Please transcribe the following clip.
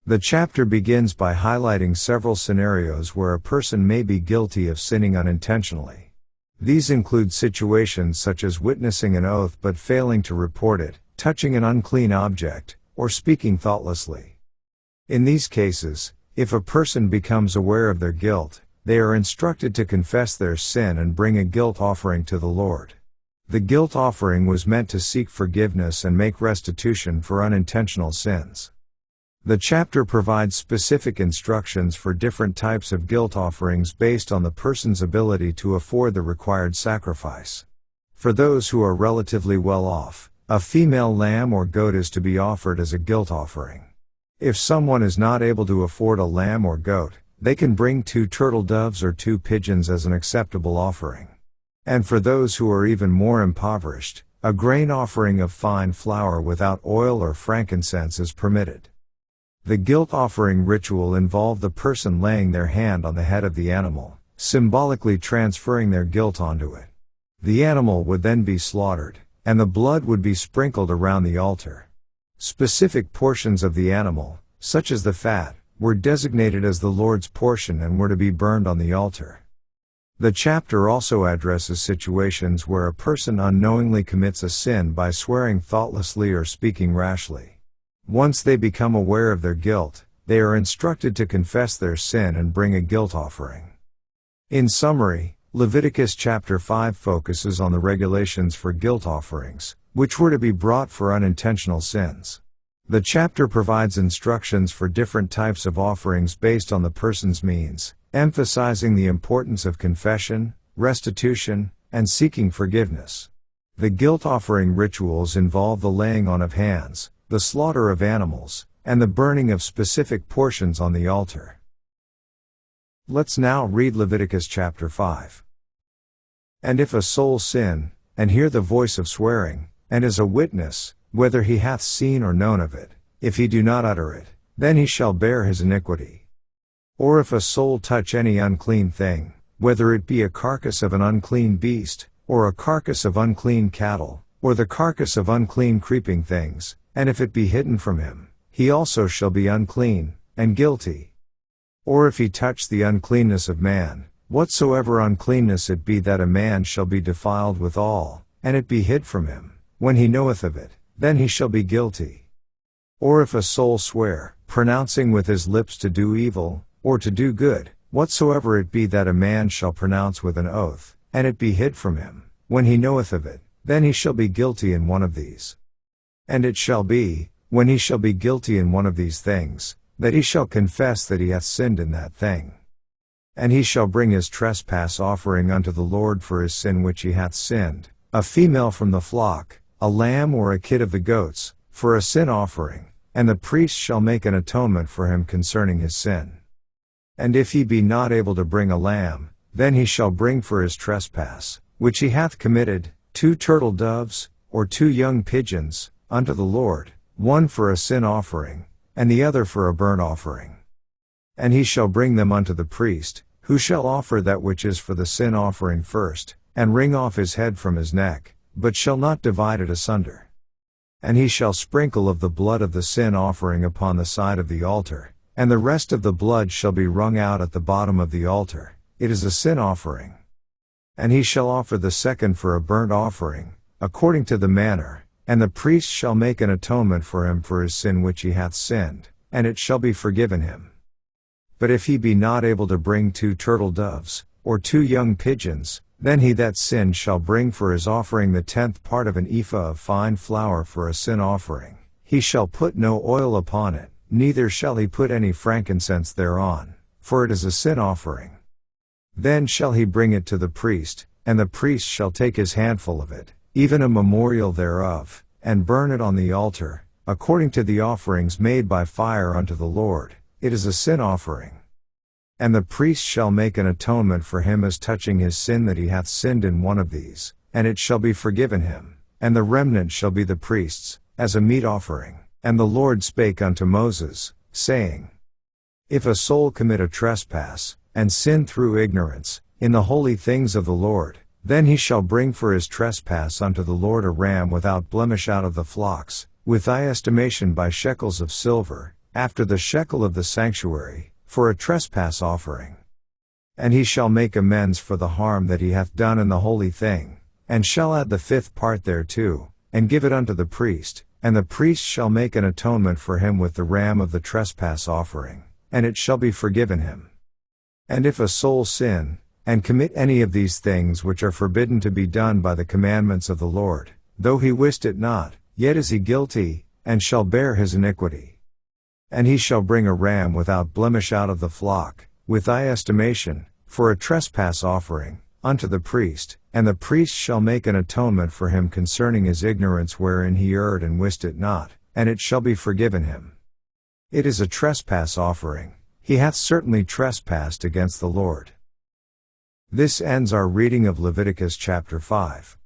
The chapter begins by highlighting several scenarios where a person may be guilty of sinning unintentionally. These include situations such as witnessing an oath but failing to report it, touching an unclean object, or speaking thoughtlessly. In these cases, if a person becomes aware of their guilt, they are instructed to confess their sin and bring a guilt offering to the Lord. The guilt offering was meant to seek forgiveness and make restitution for unintentional sins. The chapter provides specific instructions for different types of guilt offerings based on the person's ability to afford the required sacrifice. For those who are relatively well off, a female lamb or goat is to be offered as a guilt offering. If someone is not able to afford a lamb or goat, they can bring 2 turtle doves or 2 pigeons as an acceptable offering. And for those who are even more impoverished, a grain offering of fine flour without oil or frankincense is permitted. The guilt offering ritual involved the person laying their hand on the head of the animal, symbolically transferring their guilt onto it. The animal would then be slaughtered, and the blood would be sprinkled around the altar. Specific portions of the animal, such as the fat, were designated as the Lord's portion and were to be burned on the altar. The chapter also addresses situations where a person unknowingly commits a sin by swearing thoughtlessly or speaking rashly. Once they become aware of their guilt, they are instructed to confess their sin and bring a guilt offering. In summary, Leviticus Chapter 5 focuses on the regulations for guilt offerings, which were to be brought for unintentional sins. The chapter provides instructions for different types of offerings based on the person's means, emphasizing the importance of confession, restitution, and seeking forgiveness. The guilt offering rituals involve the laying on of hands, the slaughter of animals, and the burning of specific portions on the altar. Let's now read Leviticus chapter 5. And if a soul sin, and hear the voice of swearing, and is a witness, whether he hath seen or known of it, if he do not utter it, then he shall bear his iniquity. Or if a soul touch any unclean thing, whether it be a carcass of an unclean beast, or a carcass of unclean cattle, or the carcass of unclean creeping things, and if it be hidden from him, he also shall be unclean, and guilty. Or if he touch the uncleanness of man, whatsoever uncleanness it be, that a man shall be defiled withal, and it be hid from him, when he knoweth of it, then he shall be guilty. Or if a soul swear, pronouncing with his lips to do evil, or to do good, whatsoever it be that a man shall pronounce with an oath, and it be hid from him, when he knoweth of it, then he shall be guilty in one of these. And it shall be, when he shall be guilty in one of these things, that he shall confess that he hath sinned in that thing. And he shall bring his trespass offering unto the Lord for his sin which he hath sinned, a female from the flock, a lamb or a kid of the goats, for a sin offering, and the priest shall make an atonement for him concerning his sin. And if he be not able to bring a lamb, then he shall bring for his trespass, which he hath committed, 2 turtle doves, or 2 young pigeons, unto the Lord, one for a sin offering, and the other for a burnt offering. And he shall bring them unto the priest, who shall offer that which is for the sin offering first, and wring off his head from his neck, but shall not divide it asunder. And he shall sprinkle of the blood of the sin offering upon the side of the altar, and the rest of the blood shall be wrung out at the bottom of the altar. It is a sin offering. And he shall offer the second for a burnt offering, according to the manner, and the priest shall make an atonement for him for his sin which he hath sinned, and it shall be forgiven him. But if he be not able to bring 2 turtle doves, or 2 young pigeons, then he that sinned shall bring for his offering the 10th part of an ephah of fine flour for a sin offering. He shall put no oil upon it, neither shall he put any frankincense thereon, for it is a sin offering. Then shall he bring it to the priest, and the priest shall take his handful of it, even a memorial thereof, and burn it on the altar, according to the offerings made by fire unto the Lord. It is a sin offering. And the priest shall make an atonement for him as touching his sin that he hath sinned in one of these, and it shall be forgiven him, and the remnant shall be the priest's, as a meat offering. And the Lord spake unto Moses, saying, If a soul commit a trespass, and sin through ignorance, in the holy things of the Lord, then he shall bring for his trespass unto the Lord a ram without blemish out of the flocks, with thy estimation by shekels of silver, after the shekel of the sanctuary, for a trespass offering. And he shall make amends for the harm that he hath done in the holy thing, and shall add the 5th part thereto, and give it unto the priest, and the priest shall make an atonement for him with the ram of the trespass offering, and it shall be forgiven him. And if a soul sin, and commit any of these things which are forbidden to be done by the commandments of the Lord, though he wist it not, yet is he guilty, and shall bear his iniquity. And he shall bring a ram without blemish out of the flock, with thy estimation, for a trespass offering, unto the priest, and the priest shall make an atonement for him concerning his ignorance wherein he erred and wist it not, and it shall be forgiven him. It is a trespass offering, he hath certainly trespassed against the Lord. This ends our reading of Leviticus chapter 5.